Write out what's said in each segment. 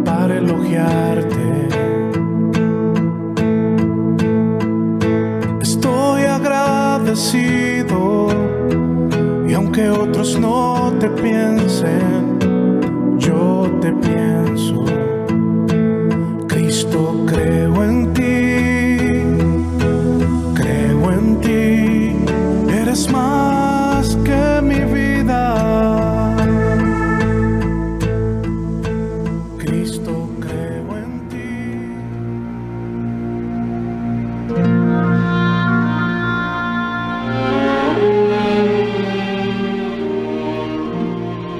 para elogiarte. Estoy agradecido y aunque otros no te piensen, yo te pienso. Cristo, creo en ti, eres más que mi vida. Cristo, creo en ti.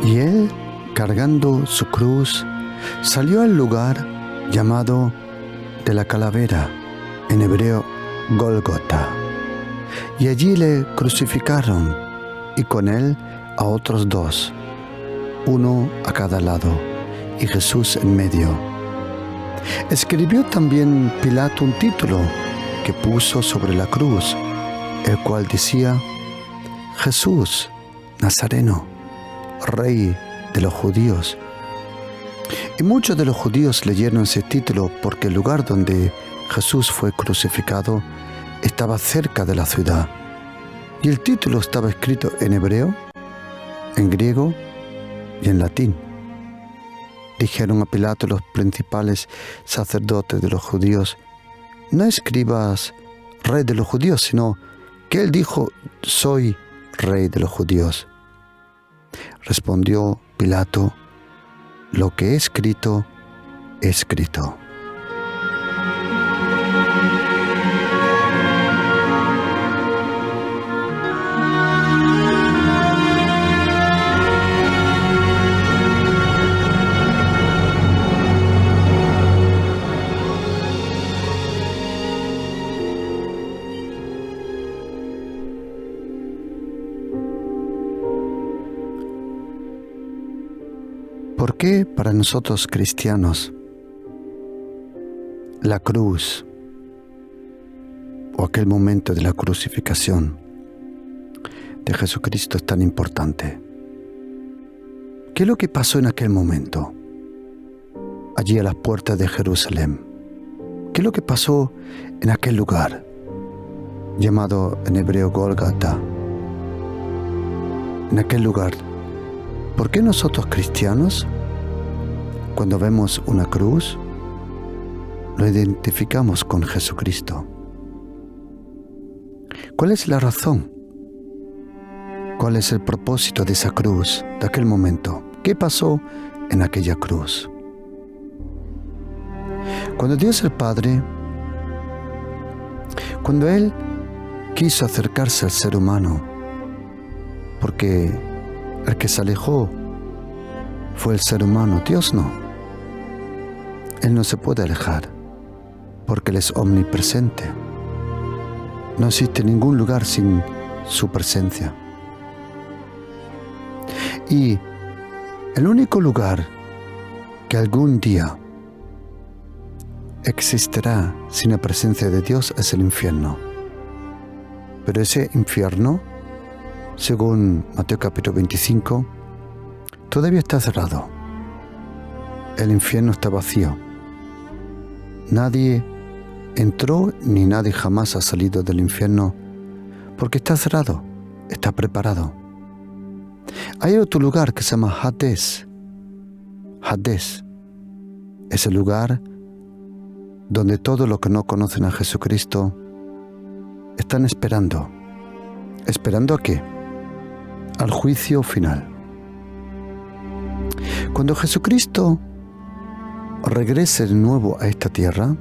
Y él, cargando su cruz, salió al lugar llamado de la calavera, en hebreo Gólgota, y allí le crucificaron, y con él a otros dos, uno a cada lado, y Jesús en medio. Escribió también Pilato un título que puso sobre la cruz, el cual decía: Jesús Nazareno, Rey de los judíos. Y muchos de los judíos leyeron ese título porque el lugar donde Jesús fue crucificado estaba cerca de la ciudad. Y el título estaba escrito en hebreo, en griego y en latín. Dijeron a Pilato los principales sacerdotes de los judíos: no escribas Rey de los judíos, sino que él dijo: soy Rey de los judíos. Respondió Pilato: lo que he escrito, he escrito. ¿Por qué para nosotros cristianos la cruz o aquel momento de la crucificación de Jesucristo es tan importante? ¿Qué es lo que pasó en aquel momento, allí a las puertas de Jerusalén? ¿Qué es lo que pasó en aquel lugar llamado en hebreo Gólgota? En aquel lugar, ¿por qué nosotros cristianos, cuando vemos una cruz, lo identificamos con Jesucristo? ¿Cuál es la razón? ¿Cuál es el propósito de esa cruz, de aquel momento? ¿Qué pasó en aquella cruz? Cuando Dios el Padre, cuando Él quiso acercarse al ser humano, porque el que se alejó fue el ser humano, Dios no. Él no se puede alejar, porque Él es omnipresente. No existe ningún lugar sin su presencia. Y el único lugar que algún día existirá sin la presencia de Dios es el infierno. Pero ese infierno, según Mateo capítulo 25, todavía está cerrado. El infierno está vacío. Nadie entró ni nadie jamás ha salido del infierno porque está cerrado, está preparado. Hay otro lugar que se llama Hades. Hades es el lugar donde todos los que no conocen a Jesucristo están esperando. ¿Esperando a qué? Al juicio final. Cuando Jesucristo regrese de nuevo a esta tierra,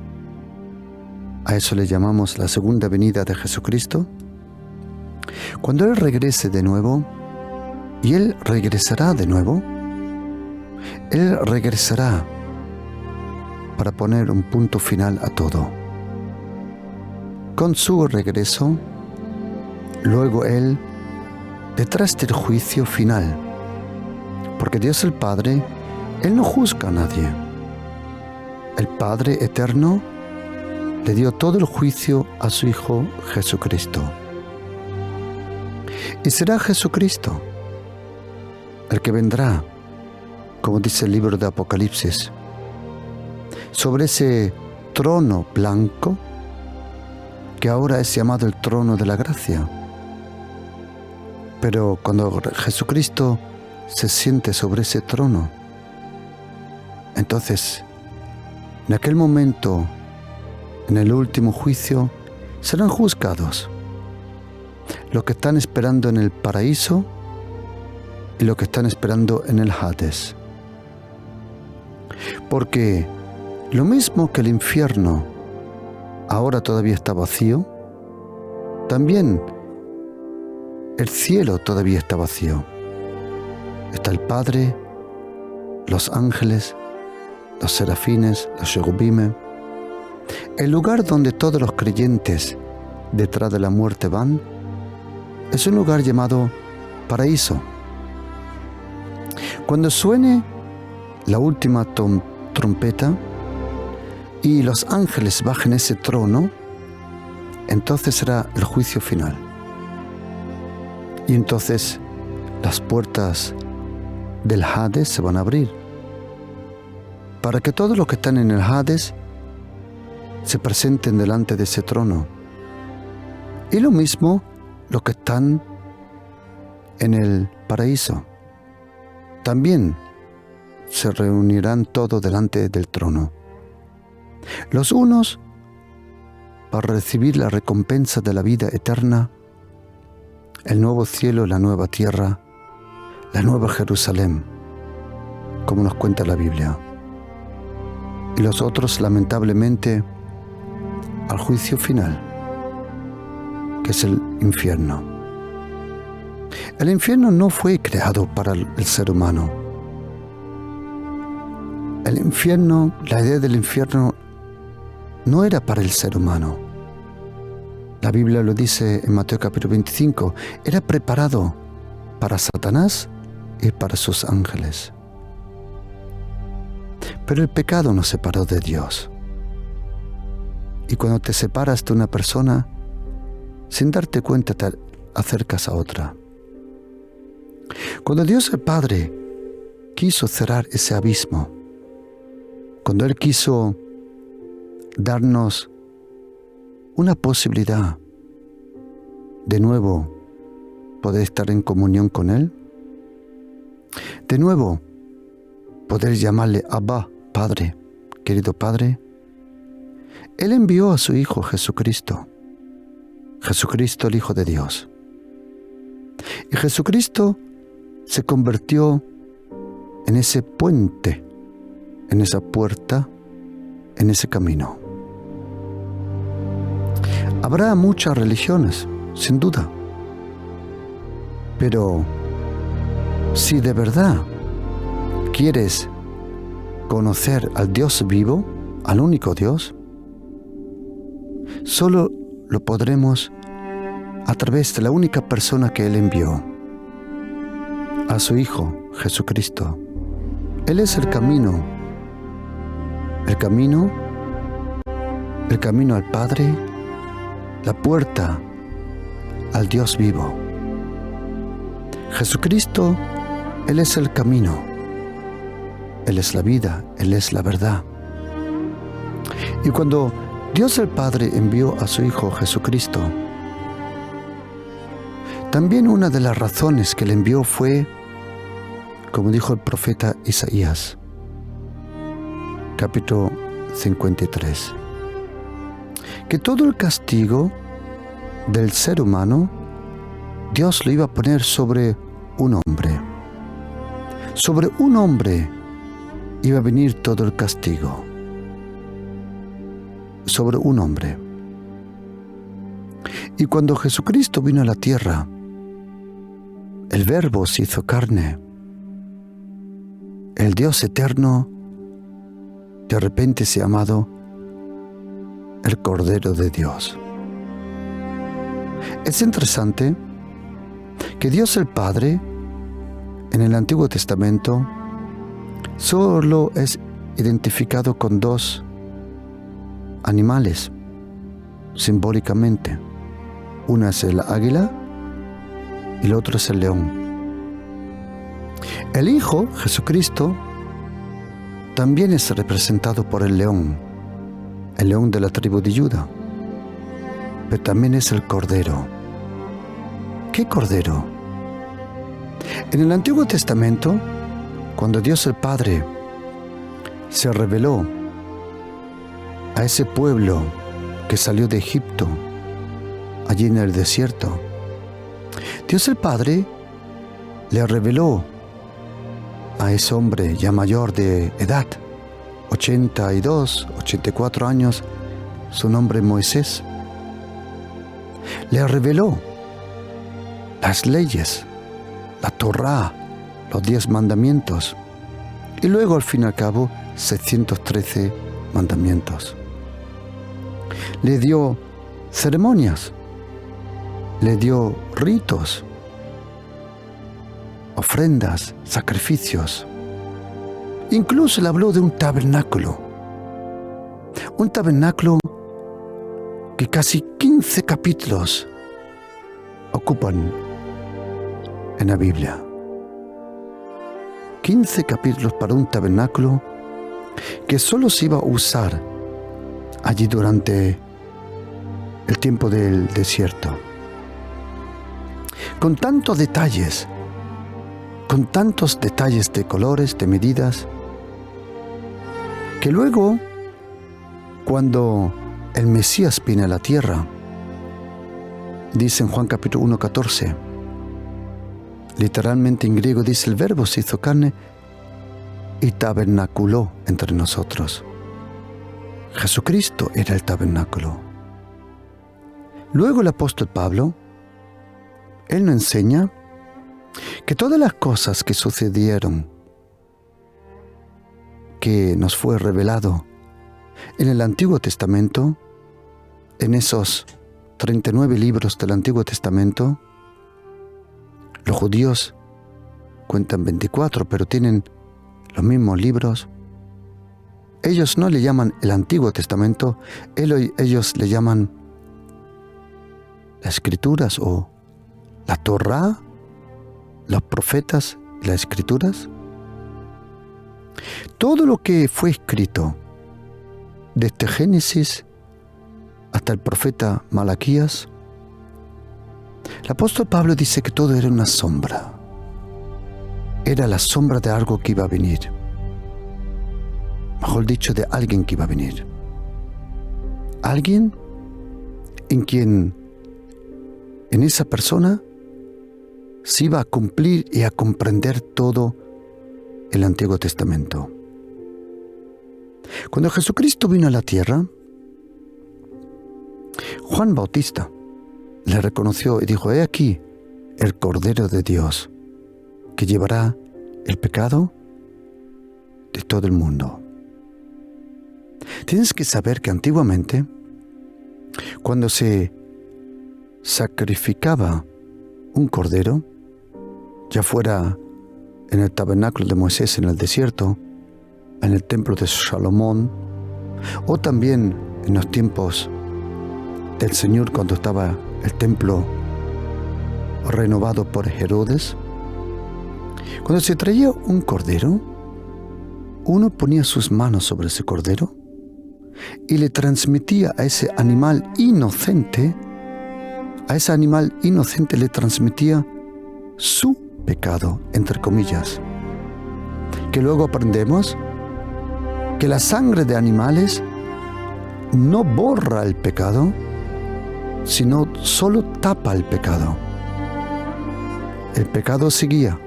a eso le llamamos la segunda venida de Jesucristo. Cuando Él regrese de nuevo, y Él regresará de nuevo, Él regresará para poner un punto final a todo. Con su regreso, luego Él, detrás del juicio final, porque Dios el Padre, Él no juzga a nadie. El Padre eterno le dio todo el juicio a su Hijo Jesucristo. Y será Jesucristo el que vendrá, como dice el libro de Apocalipsis, sobre ese trono blanco que ahora es llamado el trono de la gracia. Pero cuando Jesucristo se siente sobre ese trono, entonces, en aquel momento, en el último juicio, serán juzgados los que están esperando en el paraíso y los que están esperando en el Hades. Porque lo mismo que el infierno ahora todavía está vacío, también el cielo todavía está vacío. Está el Padre, los ángeles, los serafines, los cherubimes. El lugar donde todos los creyentes detrás de la muerte van es un lugar llamado paraíso. Cuando suene la última trompeta y los ángeles bajen ese trono, entonces será el juicio final. Y entonces las puertas del Hades se van a abrir para que todos los que están en el Hades se presenten delante de ese trono. Y lo mismo los que están en el paraíso. También se reunirán todos delante del trono. Los unos para recibir la recompensa de la vida eterna, el nuevo cielo y la nueva tierra, la nueva Jerusalén, como nos cuenta la Biblia. Y los otros, lamentablemente, al juicio final, que es el infierno. El infierno no fue creado para el ser humano. El infierno, la idea del infierno, no era para el ser humano. La Biblia lo dice en Mateo capítulo 25, era preparado para Satanás y para sus ángeles. Pero el pecado nos separó de Dios. Y cuando te separas de una persona, sin darte cuenta te acercas a otra. Cuando Dios el Padre quiso cerrar ese abismo, cuando Él quiso darnos una posibilidad de nuevo poder estar en comunión con Él, de nuevo poder llamarle Abba, Padre, querido Padre, Él envió a su Hijo Jesucristo, Jesucristo el Hijo de Dios. Y Jesucristo se convirtió en ese puente, en esa puerta, en ese camino. Habrá muchas religiones, sin duda. Pero si de verdad quieres conocer al Dios vivo, al único Dios, solo lo podremos a través de la única persona que Él envió, a su Hijo Jesucristo. Él es el camino al Padre, la puerta al Dios vivo. Jesucristo, Él es el camino, Él es la vida, Él es la verdad. Y cuando Dios el Padre envió a su Hijo Jesucristo, también una de las razones que le envió fue, como dijo el profeta Isaías, capítulo 53, que todo el castigo del ser humano Dios lo iba a poner sobre un hombre. Sobre un hombre iba a venir todo el castigo. Sobre un hombre. Y cuando Jesucristo vino a la tierra, el Verbo se hizo carne. El Dios eterno de repente se ha llamado el Cordero de Dios. Es interesante que Dios el Padre en el Antiguo Testamento solo es identificado con dos animales simbólicamente. Una es el águila y el otro es el león. El Hijo, Jesucristo, también es representado por el león de la tribu de Judá, pero también es el cordero. ¿Qué cordero? En el Antiguo Testamento, cuando Dios el Padre se reveló a ese pueblo que salió de Egipto, allí en el desierto, Dios el Padre le reveló a ese hombre ya mayor de edad, 82, 84 años, su nombre Moisés. Le reveló las leyes, la Torá, los 10 mandamientos, y luego al fin y al cabo 613 mandamientos. Le dio ceremonias, le dio ritos, ofrendas, sacrificios. Incluso le habló de un tabernáculo que casi 15 capítulos ocupan en la Biblia. 15 capítulos para un tabernáculo que solo se iba a usar allí durante el tiempo del desierto. Con tantos detalles de colores, de medidas, que luego, cuando el Mesías viene a la tierra, dice en Juan capítulo 1:14, literalmente en griego dice: el verbo se hizo carne y tabernaculó entre nosotros. Jesucristo era el tabernáculo. Luego el apóstol Pablo, él nos enseña que todas las cosas que sucedieron, que nos fue revelado en el Antiguo Testamento, en esos 39 libros del Antiguo Testamento, los judíos cuentan 24, pero tienen los mismos libros. Ellos no le llaman el Antiguo Testamento, ellos le llaman las Escrituras o la Torá, los profetas y las Escrituras. Todo lo que fue escrito desde Génesis hasta el profeta Malaquías, el apóstol Pablo dice que todo era una sombra. Era la sombra de algo que iba a venir. Mejor dicho, de alguien que iba a venir. Alguien en quien, en esa persona, se iba a cumplir y a comprender todo el Antiguo Testamento. Cuando Jesucristo vino a la tierra, Juan Bautista le reconoció y dijo: he aquí el Cordero de Dios que llevará el pecado de todo el mundo. Tienes que saber que antiguamente, cuando se sacrificaba un cordero, ya fuera en el tabernáculo de Moisés en el desierto, en el templo de Salomón, o también en los tiempos del Señor cuando estaba el templo renovado por Herodes, cuando se traía un cordero, uno ponía sus manos sobre ese cordero y le transmitía a ese animal inocente, le transmitía su pecado, entre comillas. Que luego aprendemos que la sangre de animales no borra el pecado, sino solo tapa el pecado. El pecado seguía,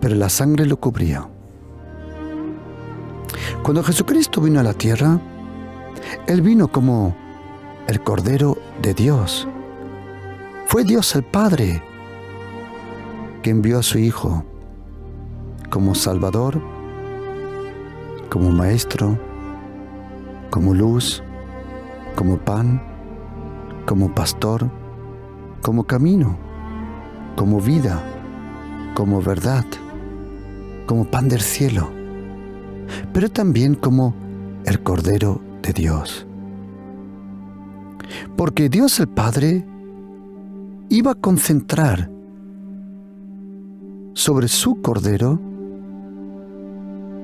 pero la sangre lo cubría. Cuando Jesucristo vino a la tierra, Él vino como el Cordero de Dios. Fue Dios el Padre que envió a su Hijo como Salvador, como Maestro, como luz, como pan, como pastor, como camino, como vida, como verdad, como pan del cielo, pero también como el Cordero de Dios. Porque Dios el Padre iba a concentrar sobre su Cordero,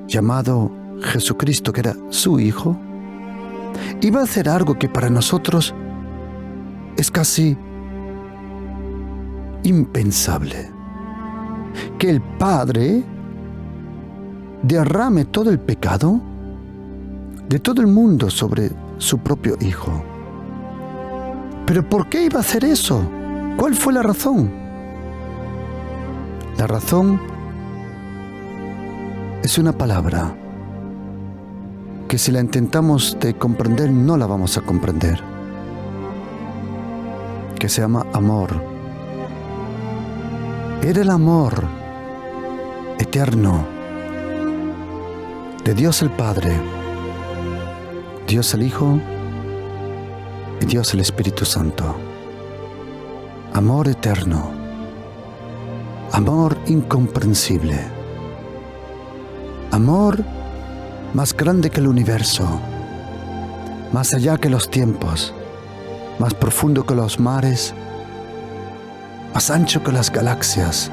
llamado Jesucristo, que era su Hijo, iba a hacer algo que para nosotros es casi impensable. Que el Padre derrame todo el pecado de todo el mundo sobre su propio Hijo. ¿Pero por qué iba a hacer eso? ¿Cuál fue la razón? La razón es una palabra que si la intentamos de comprender no la vamos a comprender, que se llama amor. Era el amor eterno de Dios el Padre, Dios el Hijo y Dios el Espíritu Santo. Amor eterno, amor incomprensible, amor más grande que el universo, más allá que los tiempos, más profundo que los mares, más ancho que las galaxias.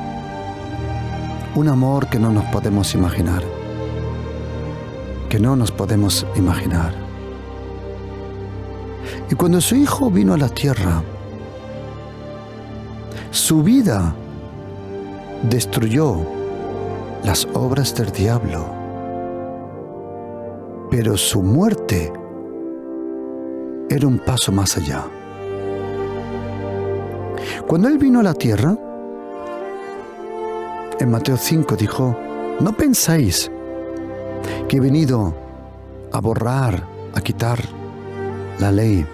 Un amor que no nos podemos imaginar, que no nos podemos imaginar. Y cuando su Hijo vino a la tierra, su vida destruyó las obras del diablo, pero su muerte era un paso más allá. Cuando Él vino a la tierra, en Mateo 5 dijo: no pensáis que he venido a borrar, a quitar la ley.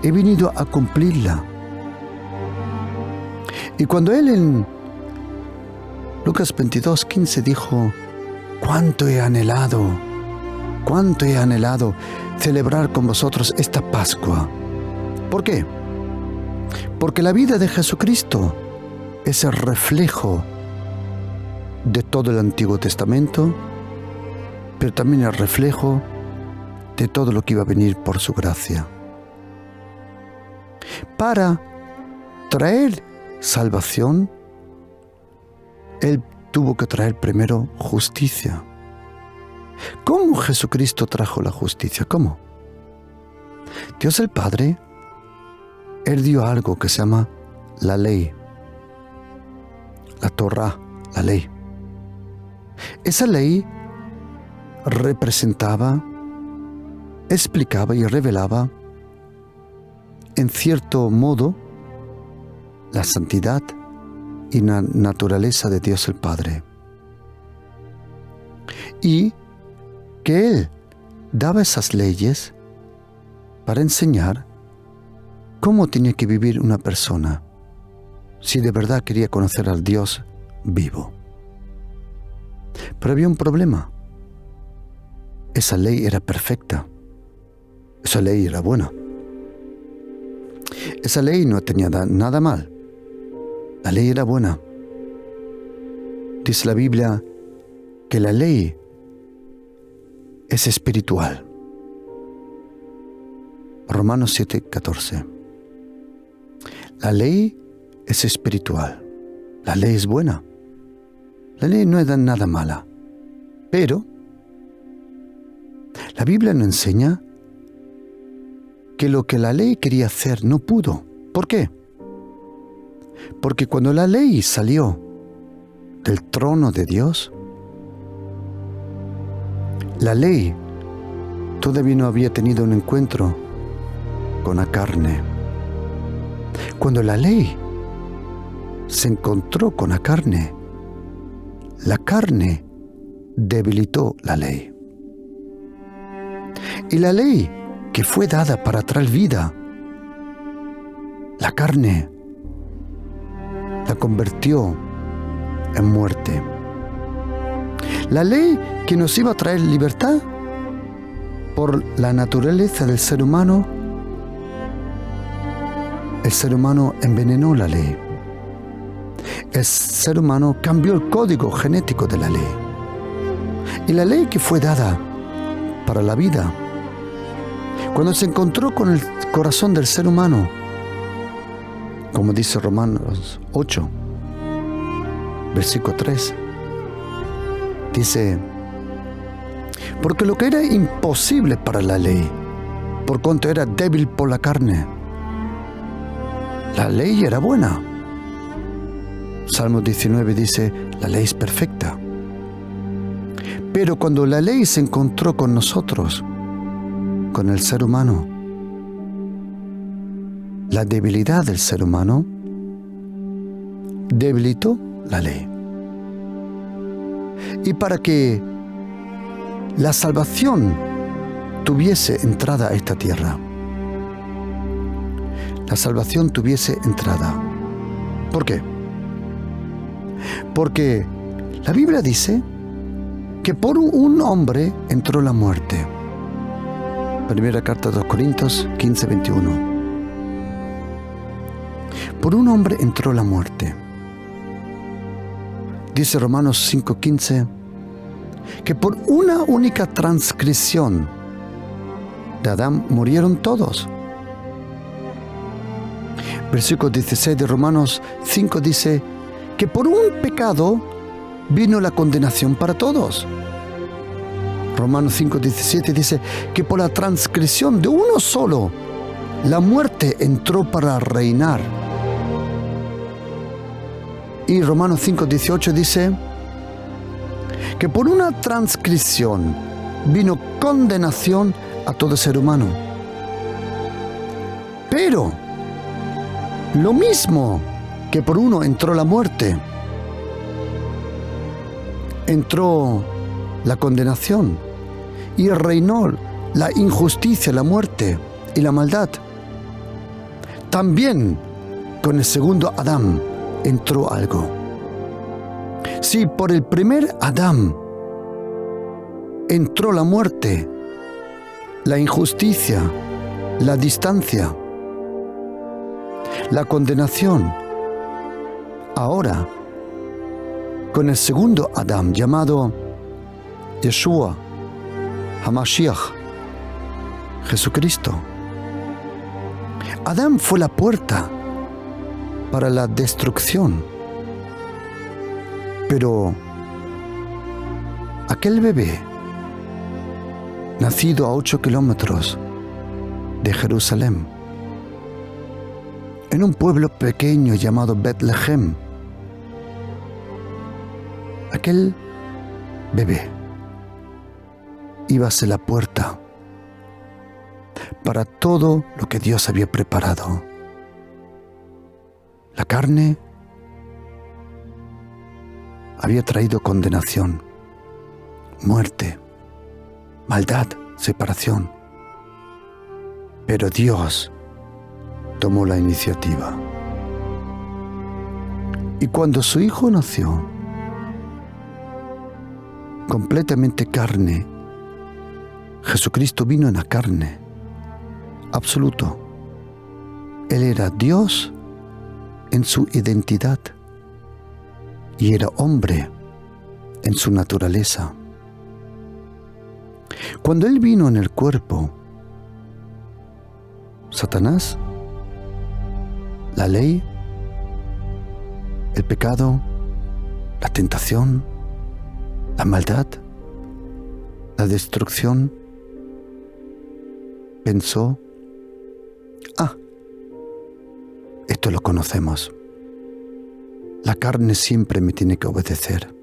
He venido a cumplirla. Y cuando Él en Lucas 22:15 dijo: cuánto he anhelado celebrar con vosotros esta Pascua. ¿Por qué? Porque la vida de Jesucristo es el reflejo de todo el Antiguo Testamento, pero también el reflejo de todo lo que iba a venir por su gracia. Para traer salvación, Él tuvo que traer primero justicia. ¿Cómo Jesucristo trajo la justicia? ¿Cómo? Dios el Padre, Él dio algo que se llama la ley, la Torá, la ley. Esa ley representaba, explicaba y revelaba en cierto modo la santidad y la naturaleza de Dios el Padre. Y que Él daba esas leyes para enseñar cómo tenía que vivir una persona si de verdad quería conocer al Dios vivo. Pero había un problema. Esa ley era perfecta. Esa ley era buena. Esa ley no tenía nada mal. La ley era buena. Dice la Biblia que la ley es espiritual. Romanos 7:14. La ley es espiritual. La ley es buena. La ley no es nada mala. Pero la Biblia nos enseña que lo que la ley quería hacer no pudo. ¿Por qué? Porque cuando la ley salió del trono de Dios, la ley todavía no había tenido un encuentro con la carne. Cuando la ley se encontró con la carne debilitó la ley. Y la ley que fue dada para traer vida, la carne la convirtió en muerte. La ley que nos iba a traer libertad, por la naturaleza del ser humano, el ser humano envenenó la ley. El ser humano cambió el código genético de la ley. Y la ley que fue dada para la vida, cuando se encontró con el corazón del ser humano, como dice Romanos 8, versículo 3, dice: Porque lo que era imposible para la ley, por cuanto era débil por la carne, la ley era buena. Salmo 19 dice, la ley es perfecta. Pero cuando la ley se encontró con nosotros, con el ser humano, la debilidad del ser humano debilitó la ley. Y para que la salvación tuviese entrada a esta tierra, la salvación tuviese entrada. ¿Por qué? Porque la Biblia dice que por un hombre entró la muerte. Primera carta de los Corintios 15, 21. Por un hombre entró la muerte. Dice Romanos 5:15 que por una única transgresión de Adán murieron todos. Versículo 16 de Romanos 5 dice que por un pecado vino la condenación para todos. Romanos 5:17 dice que por la transgresión de uno solo, la muerte entró para reinar. Y Romanos 5:18 dice que por una transgresión vino condenación a todo ser humano. Pero lo mismo que por uno entró la muerte, entró la condenación y reinó la injusticia, la muerte y la maldad. También con el segundo Adán entró algo. Si por el primer Adán entró la muerte, la injusticia, la distancia, la condenación, ahora con el segundo Adán llamado Yeshua HaMashiach, Jesucristo, Adán fue la puerta para la destrucción. Pero aquel bebé, nacido a 8 kilómetros de Jerusalén, en un pueblo pequeño llamado Betlehem, aquel bebé iba a ser la puerta para todo lo que Dios había preparado. La carne había traído condenación, muerte, maldad, separación. Pero Dios tomó la iniciativa. Y cuando su hijo nació, completamente carne, Jesucristo vino en la carne, absoluto. Él era Dios en su identidad y era hombre en su naturaleza. Cuando Él vino en el cuerpo, Satanás, la ley, el pecado, la tentación, la maldad, la destrucción, pensó, esto lo conocemos. La carne siempre me tiene que obedecer.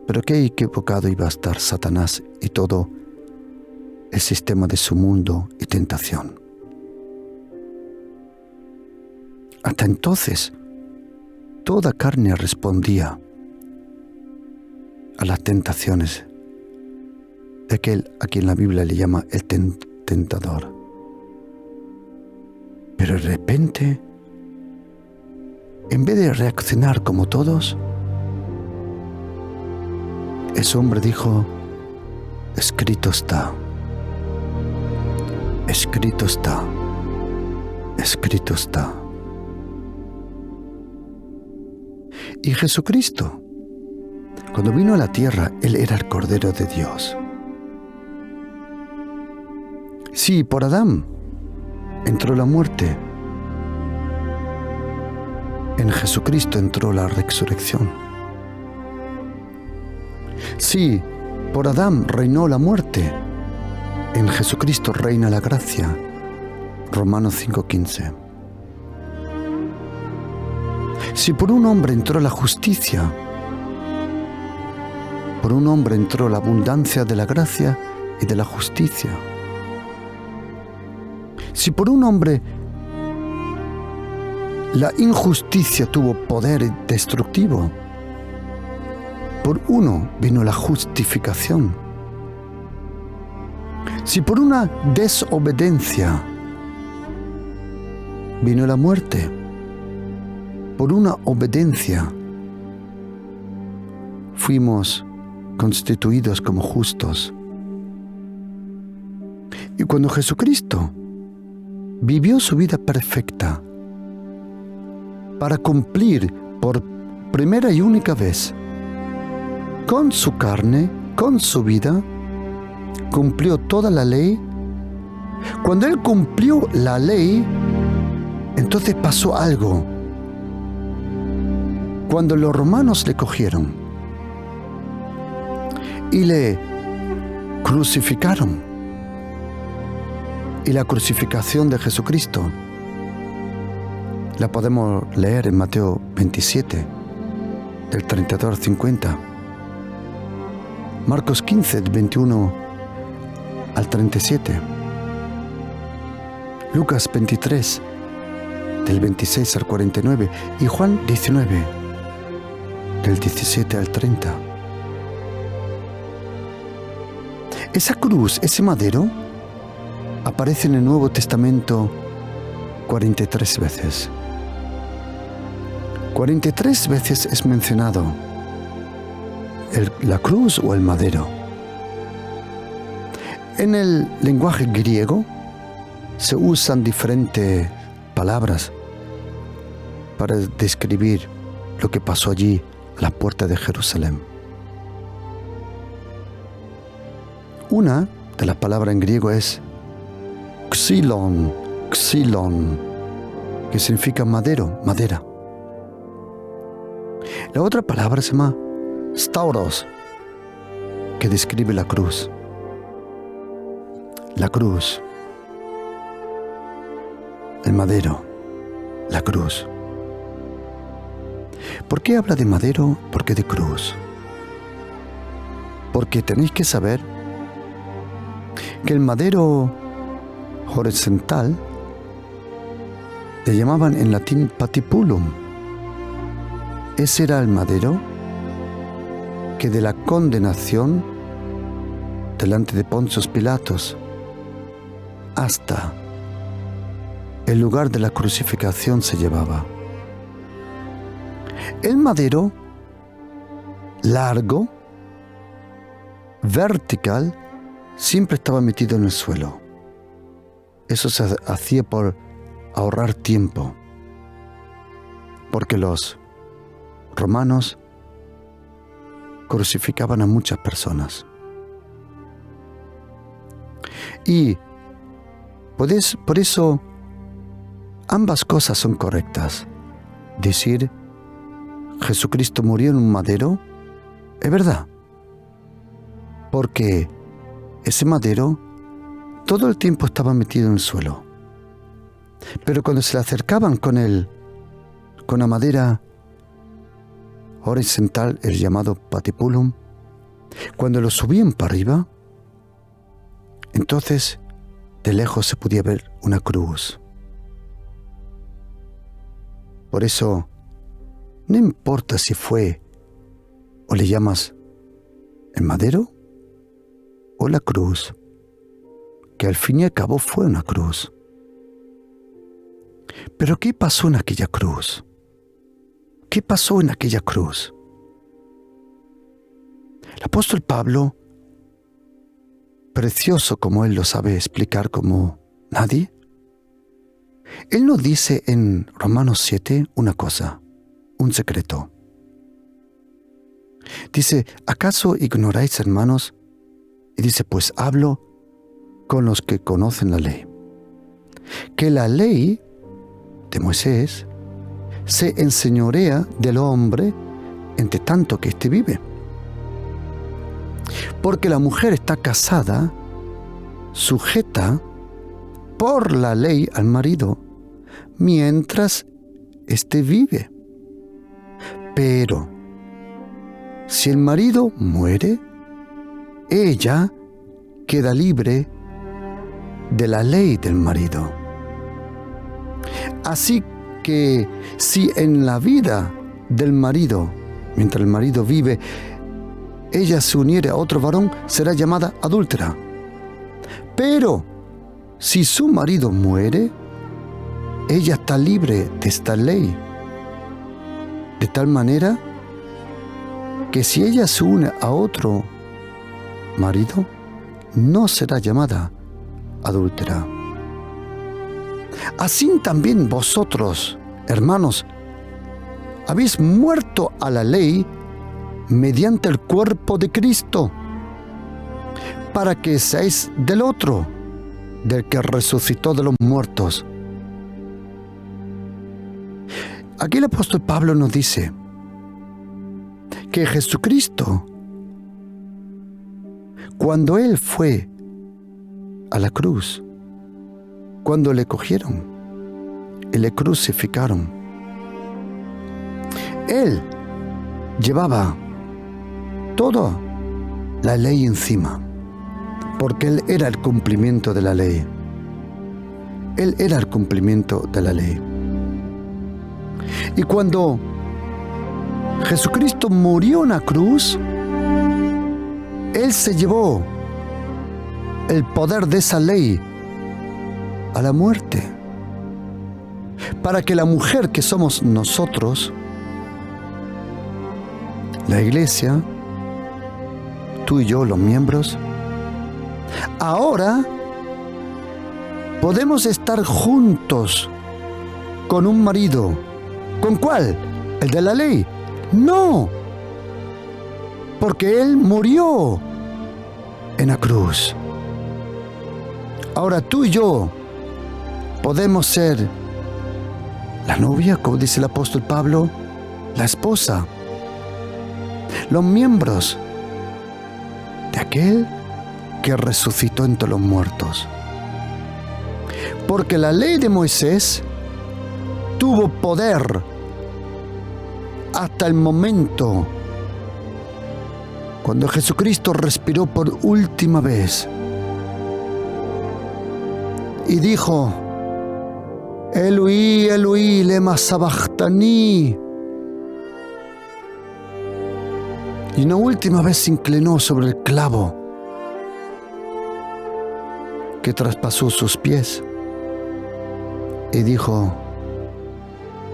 Pero qué equivocado iba a estar Satanás y todo el sistema de su mundo y tentación. Hasta entonces, toda carne respondía a las tentaciones de aquel a quien la Biblia le llama el tentador. Pero de repente, en vez de reaccionar como todos, ese hombre dijo, escrito está, escrito está, escrito está. Y Jesucristo, cuando vino a la tierra, Él era el Cordero de Dios. Sí, por Adán entró la muerte. En Jesucristo entró la resurrección. Sí, Por Adán reinó la muerte, en Jesucristo reina la gracia. Romanos 5:15. Si por un hombre entró la justicia, por un hombre entró la abundancia de la gracia y de la justicia. Si por un hombre la injusticia tuvo poder destructivo, por uno vino la justificación. Si por una desobediencia vino la muerte, por una obediencia fuimos constituidos como justos. Y cuando Jesucristo vivió su vida perfecta para cumplir por primera y única vez con su carne, con su vida, cumplió toda la ley. Cuando Él cumplió la ley, entonces pasó algo. Cuando los romanos le cogieron y le crucificaron, y la crucificación de Jesucristo la podemos leer en Mateo 27, del 32 al 50, Marcos 15, del 21 al 37, Lucas 23, del 26 al 49, y Juan 19, del 17 al 30. Esa cruz, ese madero, aparece en el Nuevo Testamento 43 veces. 43 veces es mencionado la cruz o el madero. En el lenguaje griego se usan diferentes palabras para describir lo que pasó allí a la puerta de Jerusalén. Una de las palabras en griego es xilon, que significa madero, madera. La otra palabra se llama stauros, que describe la cruz. La cruz, el madero, la cruz. ¿Por qué habla de madero? ¿Por qué de cruz? Porque tenéis que saber que el madero horizontal le llamaban en latín patipulum. Ese era el madero que de la condenación delante de Poncio Pilatos hasta el lugar de la crucificación se llevaba. El madero largo, vertical, siempre estaba metido en el suelo. Eso se hacía por ahorrar tiempo, porque los romanos crucificaban a muchas personas. Y por eso ambas cosas son correctas. Decir Jesucristo murió en un madero es verdad, porque ese madero todo el tiempo estaba metido en el suelo. Pero cuando se le acercaban con la madera horizontal, el llamado patipulum, cuando lo subían para arriba, entonces de lejos se podía ver una cruz. Por eso, no importa si fue o le llamas el madero o la cruz, que al fin y al cabo fue una cruz. Pero ¿qué pasó en aquella cruz? ¿Qué pasó en aquella cruz? El apóstol Pablo, precioso como él lo sabe explicar como nadie, él nos dice en Romanos 7 una cosa, un secreto. Dice, ¿acaso ignoráis, hermanos? Y dice, pues hablo con los que conocen la ley. Que la ley de Moisés se enseñorea del hombre entre tanto que éste vive. Porque la mujer está casada, sujeta por la ley al marido, mientras éste vive. Pero si el marido muere, ella queda libre de la ley del marido. Así que si en la vida del marido, mientras el marido vive, ella se uniere a otro varón, será llamada adúltera. Pero si su marido muere, ella está libre de esta ley. De tal manera que si ella se une a otro marido, no será llamada adúltera. Así también vosotros, hermanos, habéis muerto a la ley mediante el cuerpo de Cristo, para que seáis del otro, del que resucitó de los muertos. Aquí el apóstol Pablo nos dice que Jesucristo, cuando Él fue a la cruz, cuando le cogieron y le crucificaron, Él llevaba toda la ley encima, porque Él era el cumplimiento de la ley. Él era el cumplimiento de la ley. Y cuando Jesucristo murió en la cruz, Él se llevó el poder de esa ley a la muerte, para que la mujer que somos nosotros, la iglesia, tú y yo, los miembros, ahora podemos estar juntos con un marido. ¿Con cuál? ¿El de la ley? No, porque Él murió en la cruz. Ahora tú y yo podemos ser la novia, como dice el apóstol Pablo, la esposa, los miembros de aquel que resucitó entre los muertos. Porque la ley de Moisés tuvo poder hasta el momento cuando Jesucristo respiró por última vez y dijo: Eloí, Eloí, lema sabachthani. Y una última vez se inclinó sobre el clavo que traspasó sus pies y dijo: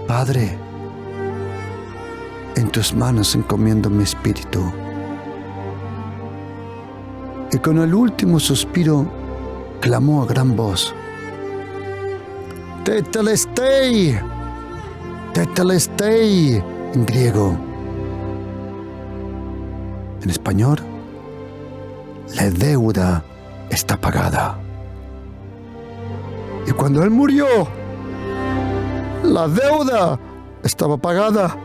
Padre, en tus manos encomiendo mi espíritu. Y con el último suspiro clamó a gran voz: Tetelestai, Tetelestai, en griego. En español, la deuda está pagada. Y cuando Él murió, la deuda estaba pagada.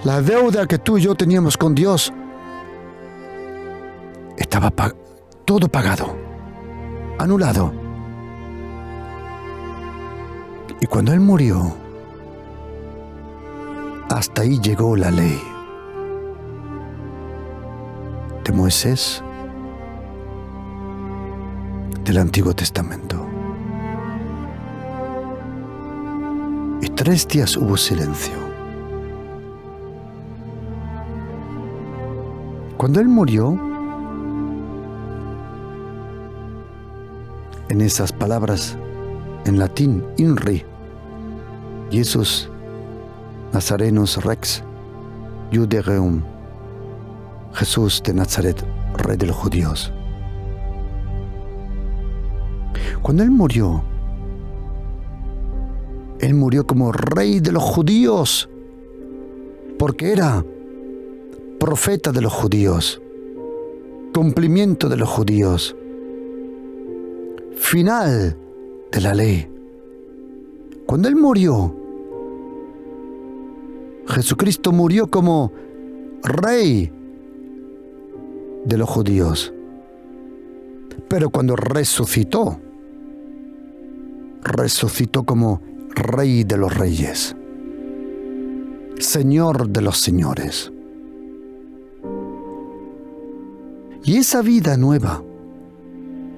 La deuda que tú y yo teníamos con Dios estaba todo pagado, anulado. Y cuando Él murió, hasta ahí llegó la ley de Moisés del Antiguo Testamento. Y 3 días hubo silencio. Cuando Él murió, en esas palabras en latín, INRI, Jesus Nazarenus Rex Judaeum, Jesús de Nazaret, Rey de los Judíos. Cuando Él murió como Rey de los Judíos, porque era profeta de los judíos, cumplimiento de los judíos, final de la ley. Cuando Él murió, Jesucristo murió como Rey de los judíos. Pero cuando resucitó como Rey de los Reyes, Señor de los Señores. Y esa vida nueva,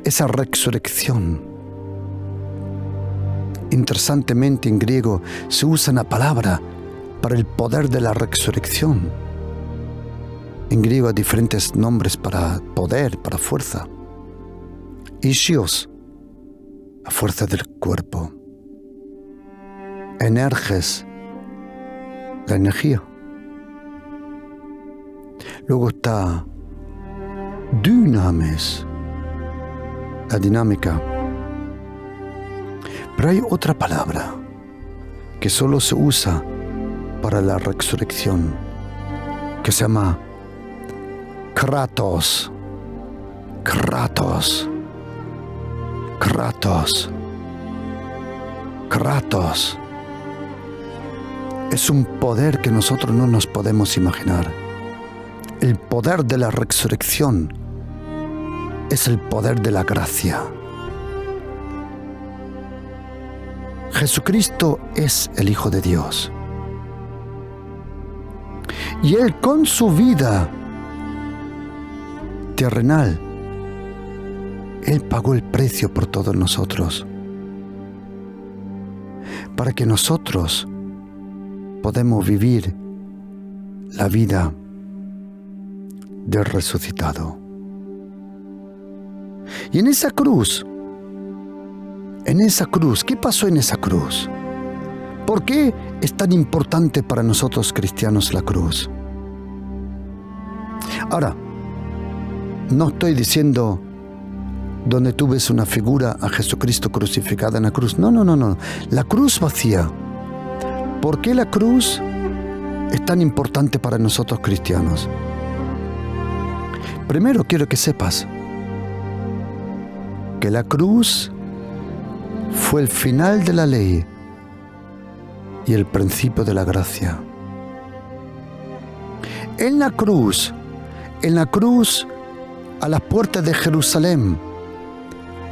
esa resurrección, interesantemente en griego se usa una palabra para el poder de la resurrección. En griego hay diferentes nombres para poder, para fuerza. Ischios, la fuerza del cuerpo. Energes, la energía. Luego está dynamis, la dinámica. Pero hay otra palabra que solo se usa para la resurrección, que se llama kratos. Kratos. Kratos. Kratos. Es un poder que nosotros no nos podemos imaginar. El poder de la resurrección es el poder de la gracia. Jesucristo es el Hijo de Dios. Y Él con su vida terrenal, Él pagó el precio por todos nosotros, para que nosotros podamos vivir la vida del resucitado. Y en esa cruz, ¿qué pasó en esa cruz? ¿Por qué es tan importante para nosotros cristianos la cruz? Ahora, no estoy diciendo donde tú ves una figura a Jesucristo crucificada en la cruz. No. La cruz vacía. ¿Por qué la cruz es tan importante para nosotros cristianos? Primero quiero que sepas que la cruz fue el final de la ley y el principio de la gracia. En la cruz, a las puertas de Jerusalén,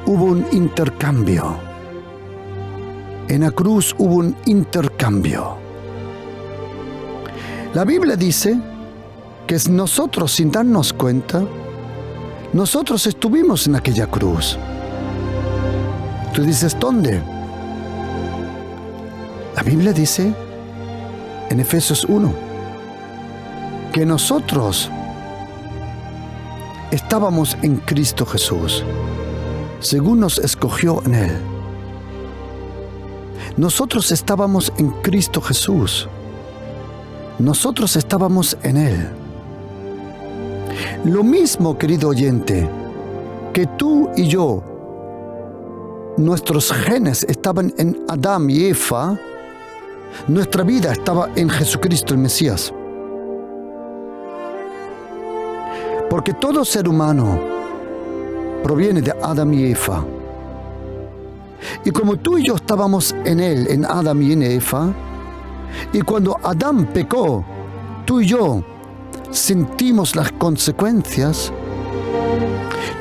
hubo un intercambio. En la cruz hubo un intercambio. La Biblia dice que nosotros, sin darnos cuenta, nosotros estuvimos en aquella cruz. Tú dices, ¿dónde? La Biblia dice en Efesios 1 que nosotros estábamos en Cristo Jesús, según nos escogió en Él. Nosotros estábamos en Cristo Jesús. Nosotros estábamos en Él. Lo mismo, querido oyente, que tú y yo, nuestros genes estaban en Adán y Eva, nuestra vida estaba en Jesucristo el Mesías. Porque todo ser humano proviene de Adán y Eva. Y como tú y yo estábamos en Él, en Adán y en Eva, y cuando Adán pecó, tú y yo sentimos las consecuencias.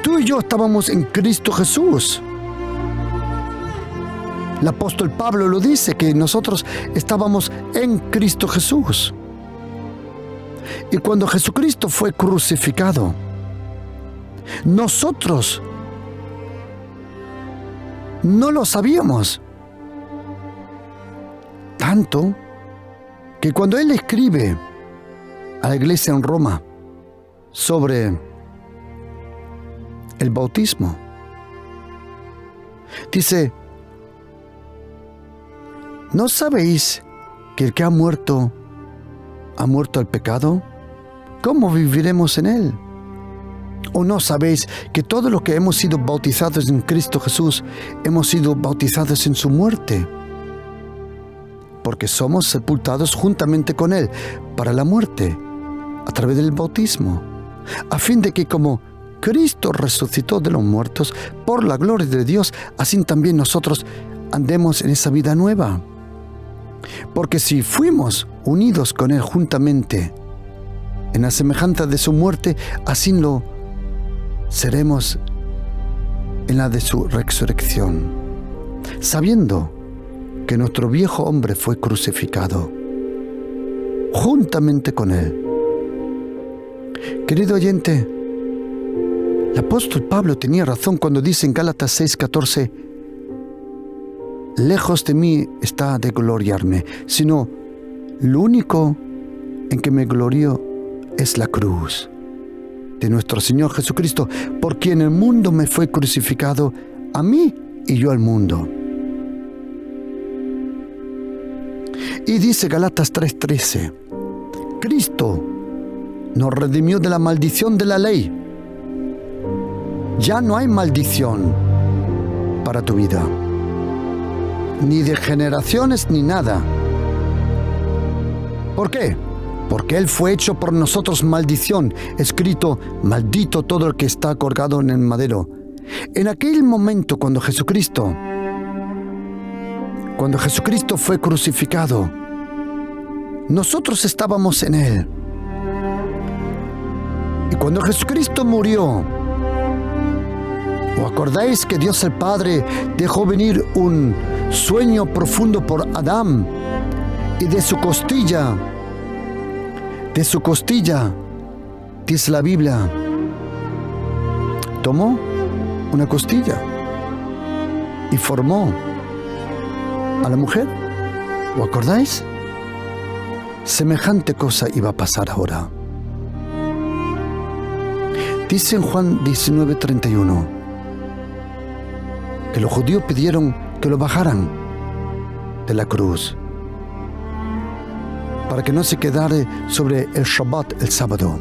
Tú y yo estábamos en Cristo Jesús. El apóstol Pablo lo dice, que nosotros estábamos en Cristo Jesús. Y cuando Jesucristo fue crucificado, nosotros no lo sabíamos. Tanto que cuando Él escribe a la iglesia en Roma sobre el bautismo, dice: ¿no sabéis que el que ha muerto al pecado? ¿Cómo viviremos en él? ¿O no sabéis que todos los que hemos sido bautizados en Cristo Jesús hemos sido bautizados en su muerte? Porque somos sepultados juntamente con Él para la muerte, a través del bautismo, a fin de que como Cristo resucitó de los muertos por la gloria de Dios, así también nosotros andemos en esa vida nueva. Porque si fuimos unidos con Él juntamente en la semejanza de su muerte, así lo seremos en la de su resurrección, sabiendo que nuestro viejo hombre fue crucificado juntamente con él. Querido oyente, el apóstol Pablo tenía razón cuando dice en Gálatas 6:14: lejos de mí está de gloriarme, sino lo único en que me glorío es la cruz de nuestro Señor Jesucristo, por quien el mundo me fue crucificado, a mí y yo al mundo. Y dice Gálatas 3:13: Cristo nos redimió de la maldición de la ley. Ya no hay maldición para tu vida, ni de generaciones ni nada. ¿Por qué? Porque Él fue hecho por nosotros maldición, escrito: maldito todo el que está colgado en el madero. En aquel momento, cuando Jesucristo fue crucificado, nosotros estábamos en Él. Y cuando Jesucristo murió, ¿os acordáis que Dios el Padre dejó venir un sueño profundo por Adán? Y de su costilla, dice la Biblia, tomó una costilla y formó a la mujer. ¿Os acordáis? Semejante cosa iba a pasar ahora. Dice en Juan 19:31 que los judíos pidieron que lo bajaran de la cruz para que no se quedara sobre el Shabbat, el sábado.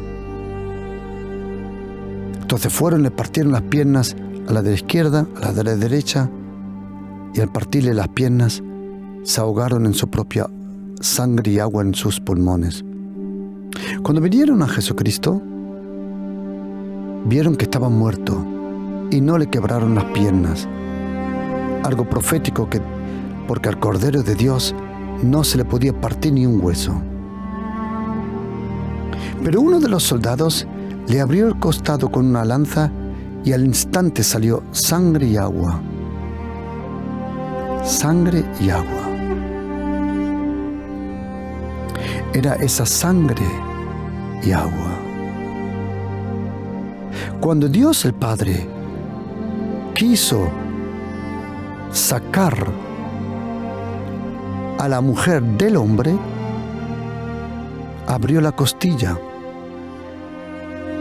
Entonces fueron, le partieron las piernas a la de la izquierda, a la de la derecha, y al partirle las piernas se ahogaron en su propia sangre y agua en sus pulmones. Cuando vinieron a Jesucristo, vieron que estaba muerto y no le quebraron las piernas. Algo profético, porque al Cordero de Dios no se le podía partir ni un hueso. Pero uno de los soldados le abrió el costado con una lanza y al instante salió sangre y agua. Sangre y agua. Era esa sangre y agua. Cuando Dios el Padre quiso sacar a la mujer del hombre, abrió la costilla,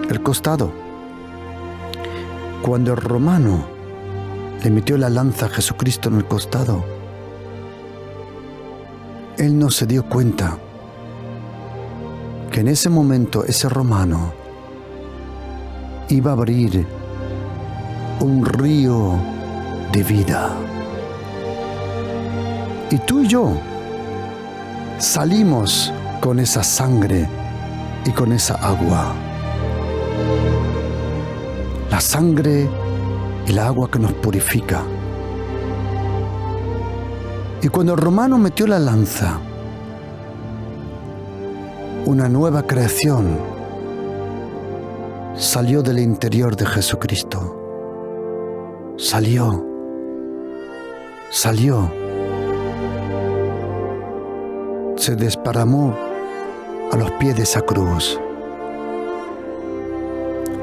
el costado. Cuando el romano le metió la lanza a Jesucristo en el costado, él no se dio cuenta que en ese momento ese romano iba a abrir un río de vida. Y tú y yo salimos con esa sangre y con esa agua. La sangre y la agua que nos purifica. Y cuando el romano metió la lanza, una nueva creación salió del interior de Jesucristo. Salió. Se desparramó a los pies de esa cruz.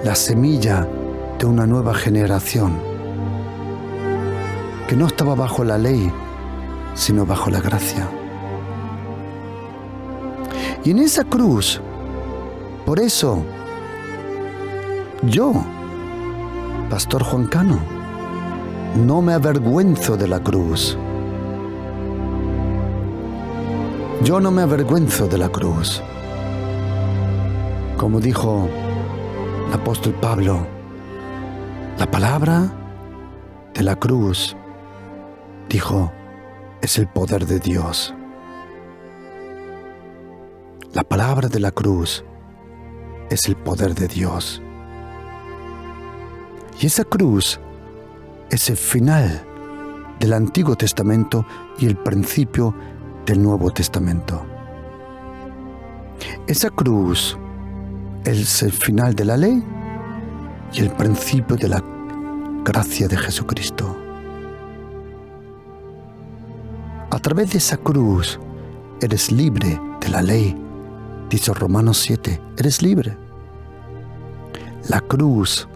La semilla de una nueva generación que no estaba bajo la ley, sino bajo la gracia. Y en esa cruz, por eso, yo, Pastor Juan Cano, no me avergüenzo de la cruz. Yo no me avergüenzo de la cruz. Como dijo el apóstol Pablo, la palabra de la cruz, dijo, es el poder de Dios. La palabra de la cruz es el poder de Dios. Y esa cruz es el final del Antiguo Testamento y el principio del Nuevo Testamento. Esa cruz es el final de la ley y el principio de la gracia de Jesucristo. A través de esa cruz eres libre de la ley, dice Romanos 7, eres libre. La cruz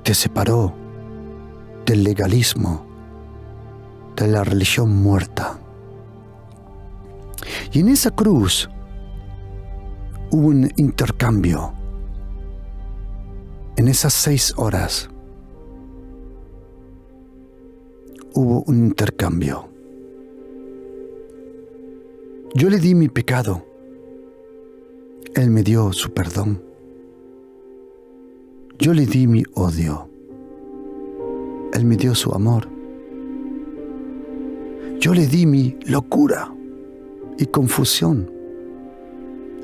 te separó del legalismo, de la religión muerta. Y en esa cruz hubo un intercambio. En esas 6 horas hubo un intercambio. Yo le di mi pecado. Él me dio su perdón. Yo le di mi odio. Él me dio su amor. Yo le di mi locura y confusión.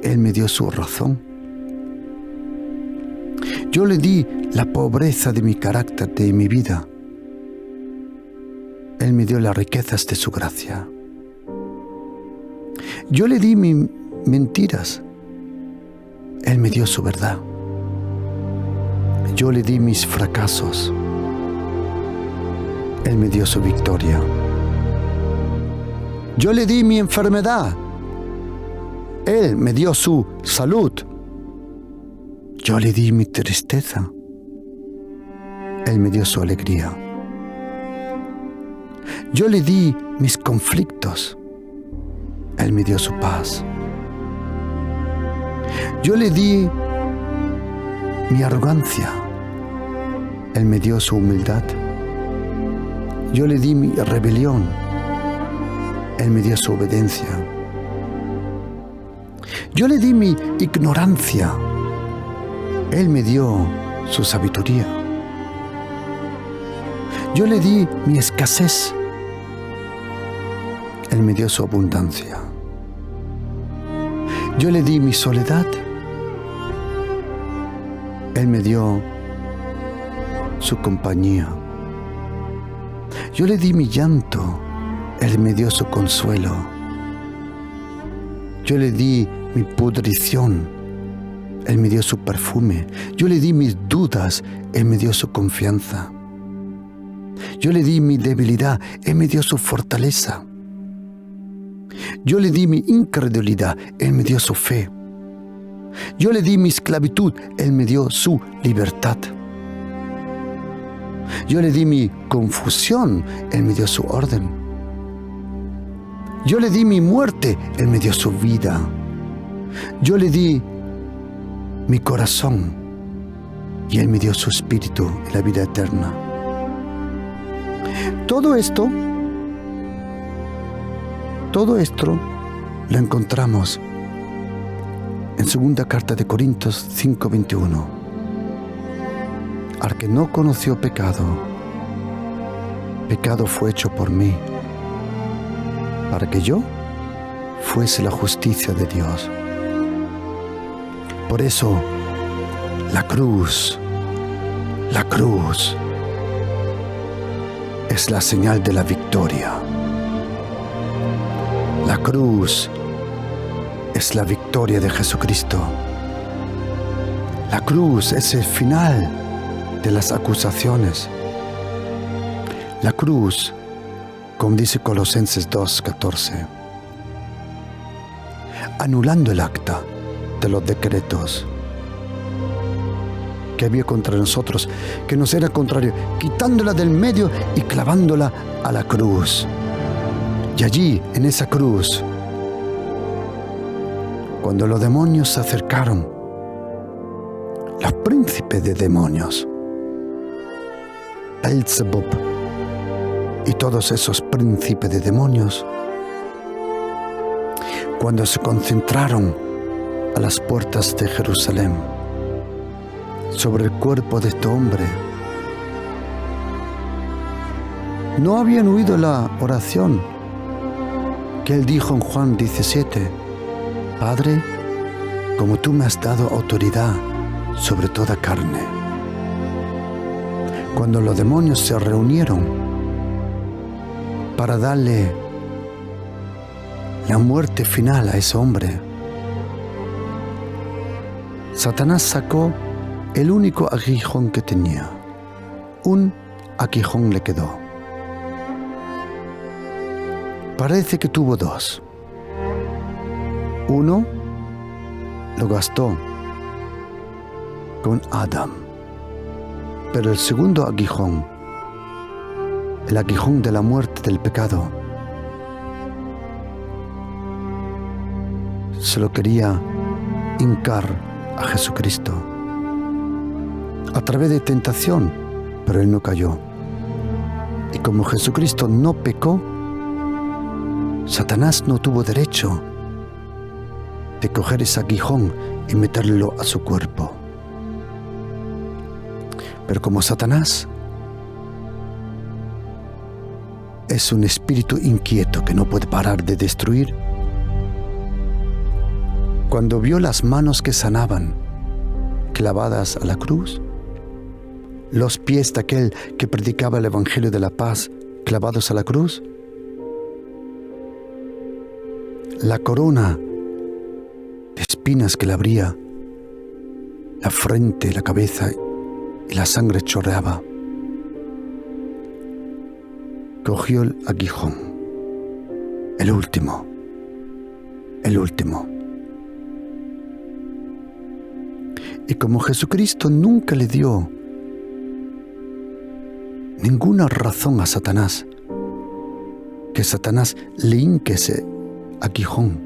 Él me dio su razón. Yo le di la pobreza de mi carácter, de mi vida. Él me dio las riquezas de su gracia. Yo le di mis mentiras. Él me dio su verdad. Yo le di mis fracasos. Él me dio su victoria. Yo le di mi enfermedad. Él me dio su salud. Yo le di mi tristeza. Él me dio su alegría. Yo le di mis conflictos. Él me dio su paz. Yo le di mi arrogancia. Él me dio su humildad. Yo le di mi rebelión. Él me dio su obediencia. Yo le di mi ignorancia. Él me dio su sabiduría. Yo le di mi escasez. Él me dio su abundancia. Yo le di mi soledad. Él me dio su compañía. Yo le di mi llanto. Él me dio su consuelo. Yo le di mi pudrición. Él me dio su perfume. Yo le di mis dudas. Él me dio su confianza. Yo le di mi debilidad. Él me dio su fortaleza. Yo le di mi incredulidad. Él me dio su fe. Yo le di mi esclavitud. Él me dio su libertad. Yo le di mi confusión. Él me dio su orden. Yo le di mi muerte. Él me dio su vida. Yo le di mi corazón. Y Él me dio su espíritu y la vida eterna. Todo esto lo encontramos en 2 carta de Corintios 5:21. Al que no conoció pecado, pecado fue hecho por mí, para que yo fuese la justicia de Dios. Por eso, la cruz es la señal de la victoria. La cruz es la victoria de Jesucristo. La cruz es el final de las acusaciones. La cruz, como dice Colosenses 2:14, anulando el acta de los decretos que había contra nosotros, que nos era contrario, quitándola del medio y clavándola a la cruz. Y allí, en esa cruz, cuando los demonios se acercaron, los príncipes de demonios, Beelzebub y todos esos príncipes de demonios, cuando se concentraron a las puertas de Jerusalén sobre el cuerpo de este hombre, no habían oído la oración que él dijo en Juan 17: Padre, como tú me has dado autoridad sobre toda carne. Cuando los demonios se reunieron para darle la muerte final a ese hombre, Satanás sacó el único aguijón que tenía. Un aguijón le quedó. Parece que tuvo dos. Uno lo gastó con Adán, pero el segundo aguijón, el aguijón de la muerte del pecado, se lo quería hincar a Jesucristo a través de tentación, pero él no cayó. Y como Jesucristo no pecó, Satanás no tuvo derecho de coger ese aguijón y meterlo a su cuerpo. Pero como Satanás es un espíritu inquieto que no puede parar de destruir, cuando vio las manos que sanaban, clavadas a la cruz, los pies de aquel que predicaba el Evangelio de la paz, clavados a la cruz, la corona de espinas que le abría la frente, la cabeza y la sangre chorreaba, cogió el aguijón, el último. Y como Jesucristo nunca le dio ninguna razón a Satanás, que Satanás le hinque ese aguijón,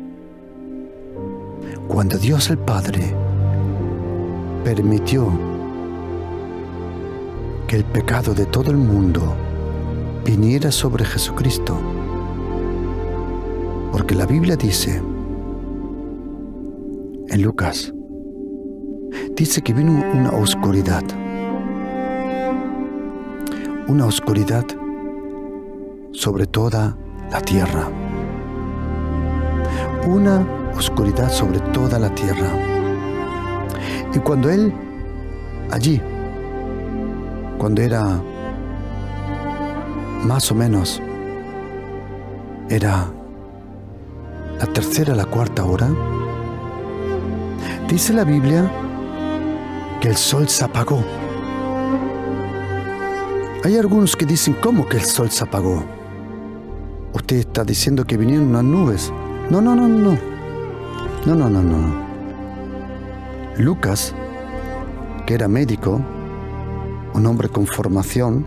cuando Dios el Padre permitió que el pecado de todo el mundo viniera sobre Jesucristo, porque la Biblia dice en Lucas, dice que vino una oscuridad sobre toda la tierra, una oscuridad sobre toda la tierra. Y cuando él, allí, cuando era más o menos, era la tercera, la cuarta hora, dice la Biblia que el sol se apagó. Hay algunos que dicen, ¿cómo que el sol se apagó? Usted está diciendo que vinieron unas nubes. No. Lucas, que era médico, un hombre con formación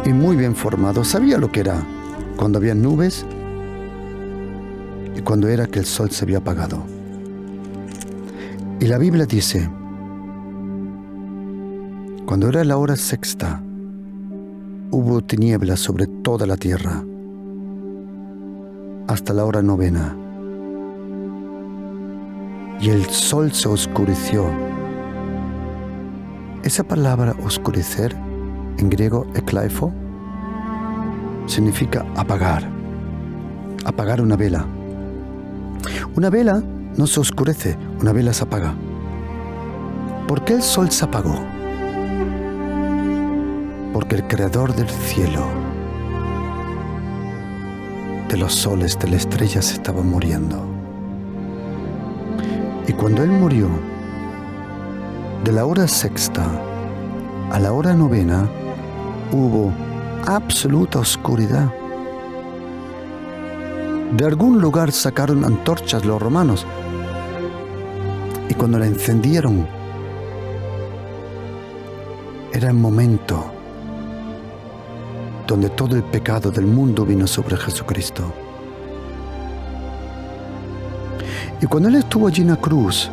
y muy bien formado, sabía lo que era cuando había nubes y cuando era que el sol se había apagado. Y la Biblia dice, cuando era la hora sexta, hubo tinieblas sobre toda la tierra, hasta la hora novena, y el sol se oscureció. Esa palabra oscurecer, en griego eklaifo, significa apagar una vela. Una vela no se oscurece, una vela se apaga. ¿Por qué el sol se apagó? Porque el creador del cielo, de los soles, de las estrellas, estaba muriendo. Y cuando él murió, de la hora sexta a la hora novena, hubo absoluta oscuridad. De algún lugar sacaron antorchas los romanos, y cuando la encendieron, era el momento donde todo el pecado del mundo vino sobre Jesucristo. Y cuando él estuvo allí en la cruz,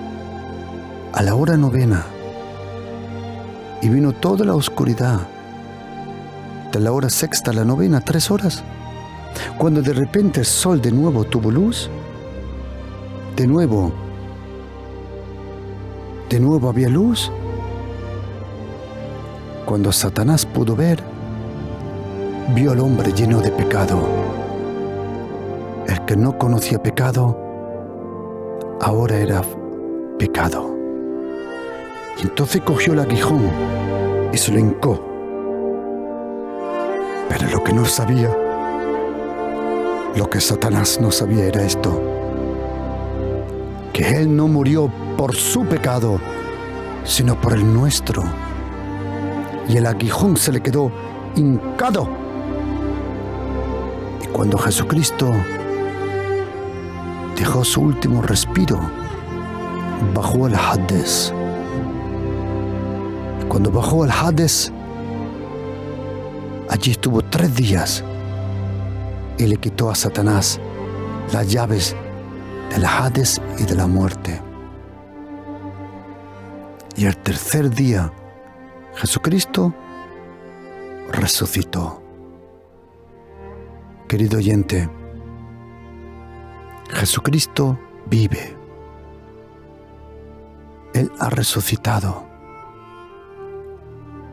a la hora novena, y vino toda la oscuridad, de la hora sexta a la novena, 3 horas, cuando de repente el sol de nuevo tuvo luz, de nuevo había luz, cuando Satanás pudo ver, vio al hombre lleno de pecado. El que no conocía pecado, ahora era pecado. Y entonces cogió el aguijón y se lo hincó. Pero lo que no sabía, lo que Satanás no sabía era esto: que él no murió por su pecado, sino por el nuestro. Y el aguijón se le quedó hincado. Y cuando Jesucristo dejó su último respiro, bajó al Hades. Y cuando bajó al Hades, allí estuvo 3 días y le quitó a Satanás las llaves del Hades y de la muerte. Y el tercer día, Jesucristo resucitó. Querido oyente, Jesucristo vive. Él ha resucitado.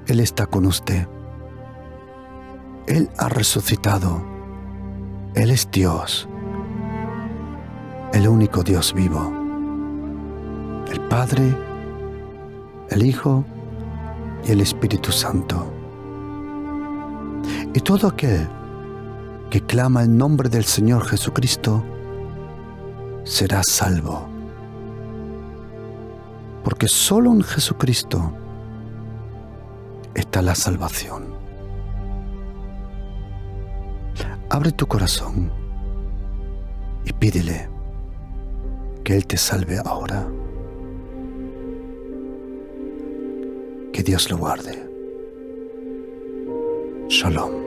Él está con usted. Él ha resucitado. Él es Dios, el único Dios vivo. El Padre, el Hijo y el Espíritu Santo. Y todo aquel que clama el nombre del Señor Jesucristo será salvo. Porque solo en Jesucristo está la salvación. Abre tu corazón y pídele que Él te salve ahora. Que Dios lo guarde. Shalom.